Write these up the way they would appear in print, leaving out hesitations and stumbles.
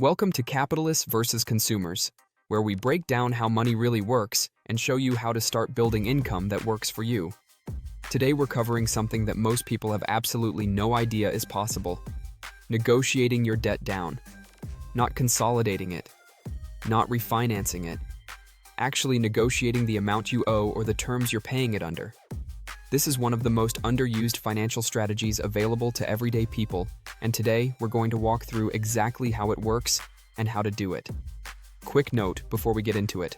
Welcome to Capitalists versus Consumers, where we break down how money really works and show you how to start building income that works for you. Today we're covering something that most people have absolutely no idea is possible: negotiating your debt down. Not consolidating it, not refinancing it, actually negotiating the amount you owe or the terms you're paying it under. This is one of the most underused financial strategies available to everyday people, and today we're going to walk through exactly how it works and how to do it. Quick note before we get into it.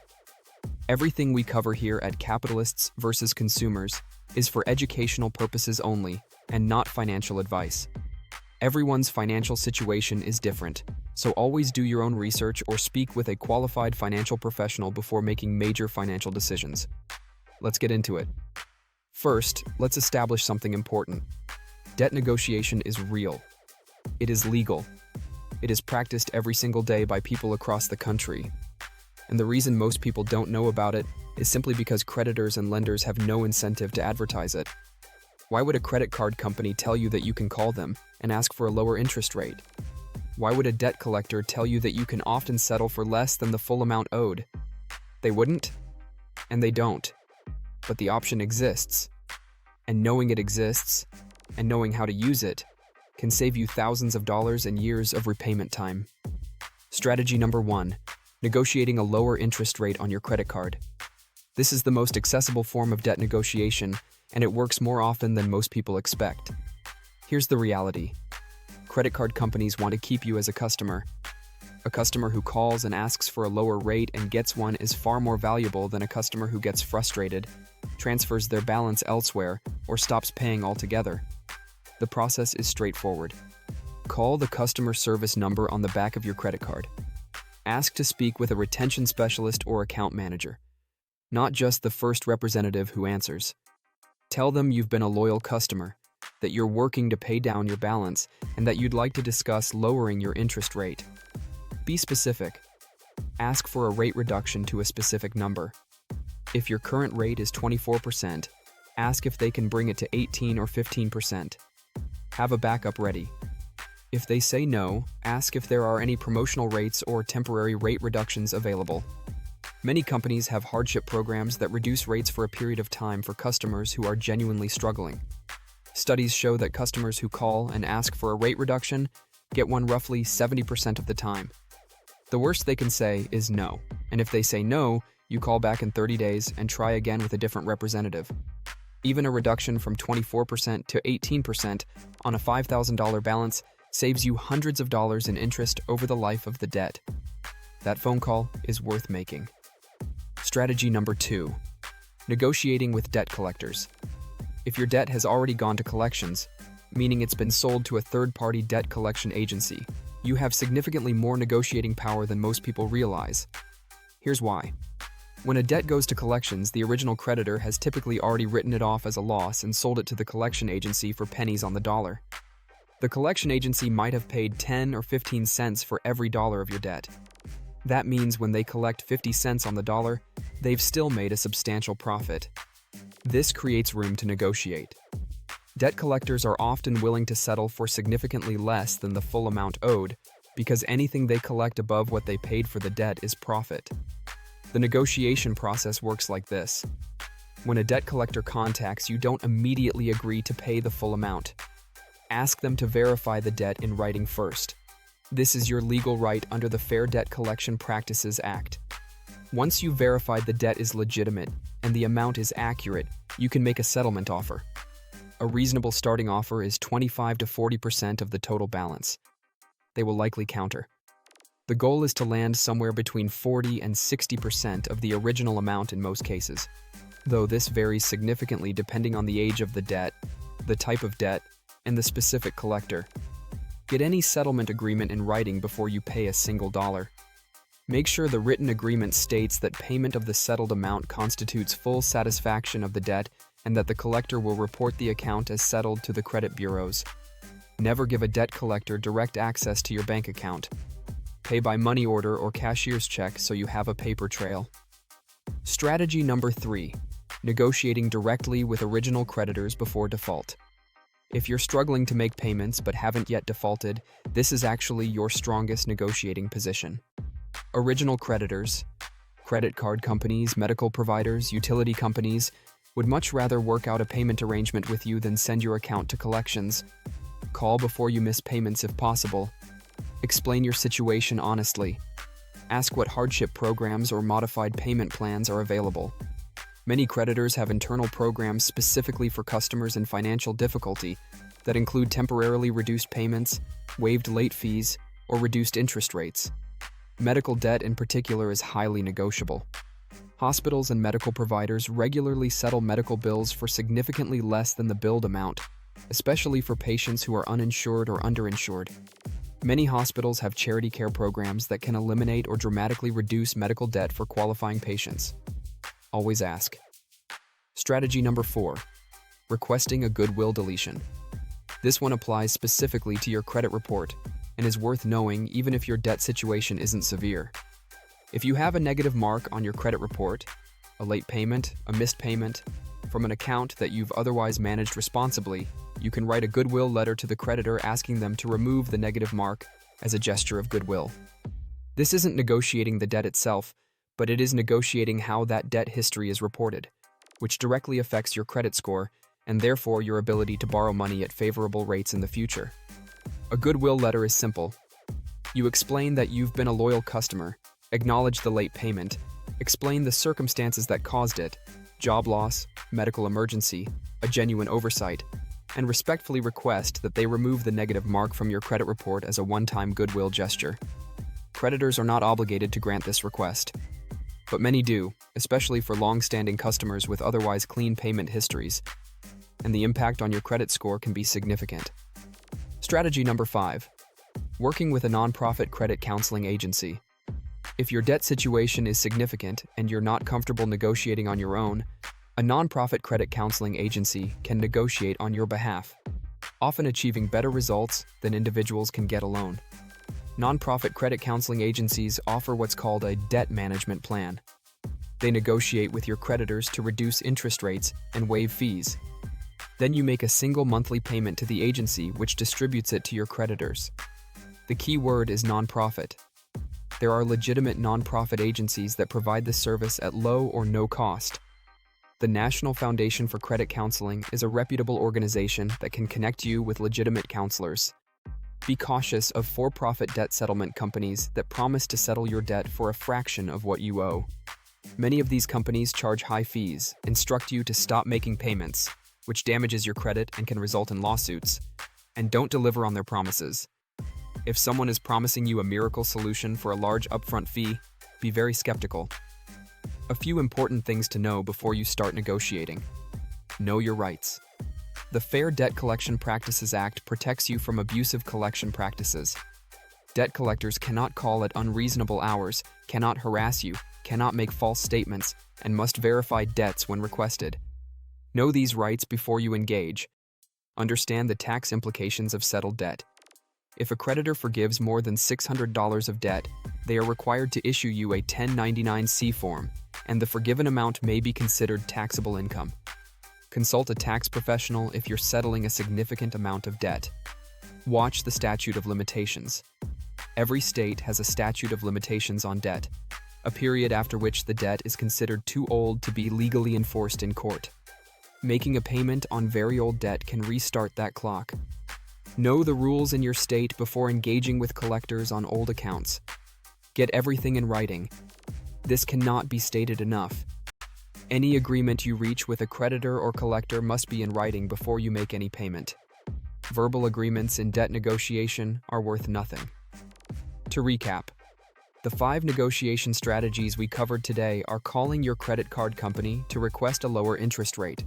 Everything we cover here at Capitalists versus Consumers is for educational purposes only and not financial advice. Everyone's financial situation is different, so always do your own research or speak with a qualified financial professional before making major financial decisions. Let's get into it. First, let's establish something important. Debt negotiation is real. It is legal. It is practiced every single day by people across the country. And the reason most people don't know about it is simply because creditors and lenders have no incentive to advertise it. Why would a credit card company tell you that you can call them and ask for a lower interest rate? Why would a debt collector tell you that you can often settle for less than the full amount owed? They wouldn't, and they don't. But the option exists. And knowing it exists, and knowing how to use it, can save you thousands of dollars and years of repayment time. Strategy number 1, negotiating a lower interest rate on your credit card. This is the most accessible form of debt negotiation, and it works more often than most people expect. Here's the reality. Credit card companies want to keep you as a customer. A customer who calls and asks for a lower rate and gets one is far more valuable than a customer who gets frustrated, transfers their balance elsewhere, or stops paying altogether. The process is straightforward. Call the customer service number on the back of your credit card. Ask to speak with a retention specialist or account manager, not just the first representative who answers. Tell them you've been a loyal customer, that you're working to pay down your balance, and that you'd like to discuss lowering your interest rate. Be specific. Ask for a rate reduction to a specific number. If your current rate is 24%, ask if they can bring it to 18 or 15%. Have a backup ready. If they say no, ask if there are any promotional rates or temporary rate reductions available. Many companies have hardship programs that reduce rates for a period of time for customers who are genuinely struggling. Studies show that customers who call and ask for a rate reduction get one roughly 70% of the time. The worst they can say is no, and if they say no, you call back in 30 days and try again with a different representative. Even a reduction from 24% to 18% on a $5,000 balance saves you hundreds of dollars in interest over the life of the debt. That phone call is worth making. Strategy number 2, negotiating with debt collectors. If your debt has already gone to collections, meaning it's been sold to a third-party debt collection agency, you have significantly more negotiating power than most people realize. Here's why. When a debt goes to collections, the original creditor has typically already written it off as a loss and sold it to the collection agency for pennies on the dollar. The collection agency might have paid 10 or 15 cents for every dollar of your debt. That means when they collect 50 cents on the dollar, they've still made a substantial profit. This creates room to negotiate. Debt collectors are often willing to settle for significantly less than the full amount owed because anything they collect above what they paid for the debt is profit. The negotiation process works like this. When a debt collector contacts you, don't immediately agree to pay the full amount. Ask them to verify the debt in writing first. This is your legal right under the Fair Debt Collection Practices Act. Once you've verified the debt is legitimate and the amount is accurate, you can make a settlement offer. A reasonable starting offer is 25 to 40% of the total balance. They will likely counter. The goal is to land somewhere between 40 and 60% of the original amount in most cases, though this varies significantly depending on the age of the debt, the type of debt, and the specific collector. Get any settlement agreement in writing before you pay a single dollar. Make sure the written agreement states that payment of the settled amount constitutes full satisfaction of the debt and that the collector will report the account as settled to the credit bureaus. Never give a debt collector direct access to your bank account. Pay by money order or cashier's check so you have a paper trail. Strategy number 3, negotiating directly with original creditors before default. If you're struggling to make payments but haven't yet defaulted, this is actually your strongest negotiating position. Original creditors, credit card companies, medical providers, utility companies, would much rather work out a payment arrangement with you than send your account to collections. Call before you miss payments if possible. Explain your situation honestly. Ask what hardship programs or modified payment plans are available. Many creditors have internal programs specifically for customers in financial difficulty that include temporarily reduced payments, waived late fees, or reduced interest rates. Medical debt in particular is highly negotiable. Hospitals and medical providers regularly settle medical bills for significantly less than the billed amount, especially for patients who are uninsured or underinsured. Many hospitals have charity care programs that can eliminate or dramatically reduce medical debt for qualifying patients. Always ask. Strategy number 4. Requesting a goodwill deletion. This one applies specifically to your credit report and is worth knowing even if your debt situation isn't severe. If you have a negative mark on your credit report, a late payment, a missed payment, from an account that you've otherwise managed responsibly, you can write a goodwill letter to the creditor asking them to remove the negative mark as a gesture of goodwill. This isn't negotiating the debt itself, but it is negotiating how that debt history is reported, which directly affects your credit score and therefore your ability to borrow money at favorable rates in the future. A goodwill letter is simple. You explain that you've been a loyal customer, acknowledge the late payment, explain the circumstances that caused it, job loss, medical emergency, a genuine oversight, and respectfully request that they remove the negative mark from your credit report as a one-time goodwill gesture. Creditors are not obligated to grant this request, but many do, especially for long-standing customers with otherwise clean payment histories, and the impact on your credit score can be significant. Strategy number 5. Working with a nonprofit credit counseling agency. If your debt situation is significant and you're not comfortable negotiating on your own, a nonprofit credit counseling agency can negotiate on your behalf, often achieving better results than individuals can get alone. Nonprofit credit counseling agencies offer what's called a debt management plan. They negotiate with your creditors to reduce interest rates and waive fees. Then you make a single monthly payment to the agency, which distributes it to your creditors. The key word is nonprofit. There are legitimate nonprofit agencies that provide this service at low or no cost. The National Foundation for Credit Counseling is a reputable organization that can connect you with legitimate counselors. Be cautious of for-profit debt settlement companies that promise to settle your debt for a fraction of what you owe. Many of these companies charge high fees, instruct you to stop making payments, which damages your credit and can result in lawsuits, and don't deliver on their promises. If someone is promising you a miracle solution for a large upfront fee, be very skeptical. A few important things to know before you start negotiating. Know your rights. The Fair Debt Collection Practices Act protects you from abusive collection practices. Debt collectors cannot call at unreasonable hours, cannot harass you, cannot make false statements, and must verify debts when requested. Know these rights before you engage. Understand the tax implications of settled debt. If a creditor forgives more than $600 of debt, they are required to issue you a 1099-C form, and the forgiven amount may be considered taxable income. Consult a tax professional if you're settling a significant amount of debt. Watch the statute of limitations. Every state has a statute of limitations on debt, a period after which the debt is considered too old to be legally enforced in court. Making a payment on very old debt can restart that clock. Know the rules in your state before engaging with collectors on old accounts. Get everything in writing. This cannot be stated enough. Any agreement you reach with a creditor or collector must be in writing before you make any payment. Verbal agreements in debt negotiation are worth nothing. To recap, the 5 negotiation strategies we covered today are calling your credit card company to request a lower interest rate,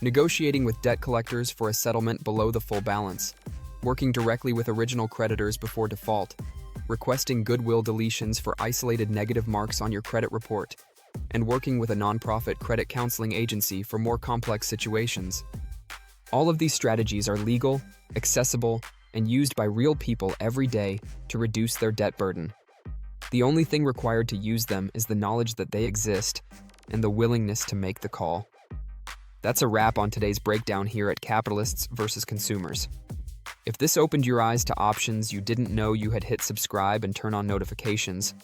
negotiating with debt collectors for a settlement below the full balance, working directly with original creditors before default, requesting goodwill deletions for isolated negative marks on your credit report, and working with a nonprofit credit counseling agency for more complex situations. All of these strategies are legal, accessible, and used by real people every day to reduce their debt burden. The only thing required to use them is the knowledge that they exist and the willingness to make the call. That's a wrap on today's breakdown here at Capitalists versus Consumers. If this opened your eyes to options you didn't know you had, hit subscribe and turn on notifications.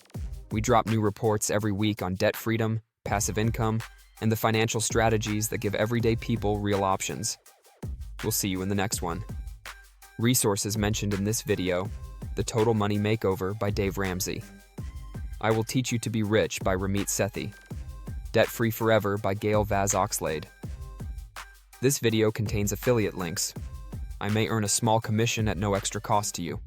We drop new reports every week on debt freedom, passive income, and the financial strategies that give everyday people real options. We'll see you in the next one. Resources mentioned in this video: The Total Money Makeover by Dave Ramsey, I Will Teach You to Be Rich by Ramit Sethi, Debt Free Forever by Gail Vaz Oxlade. This video contains affiliate links. I may earn a small commission at no extra cost to you.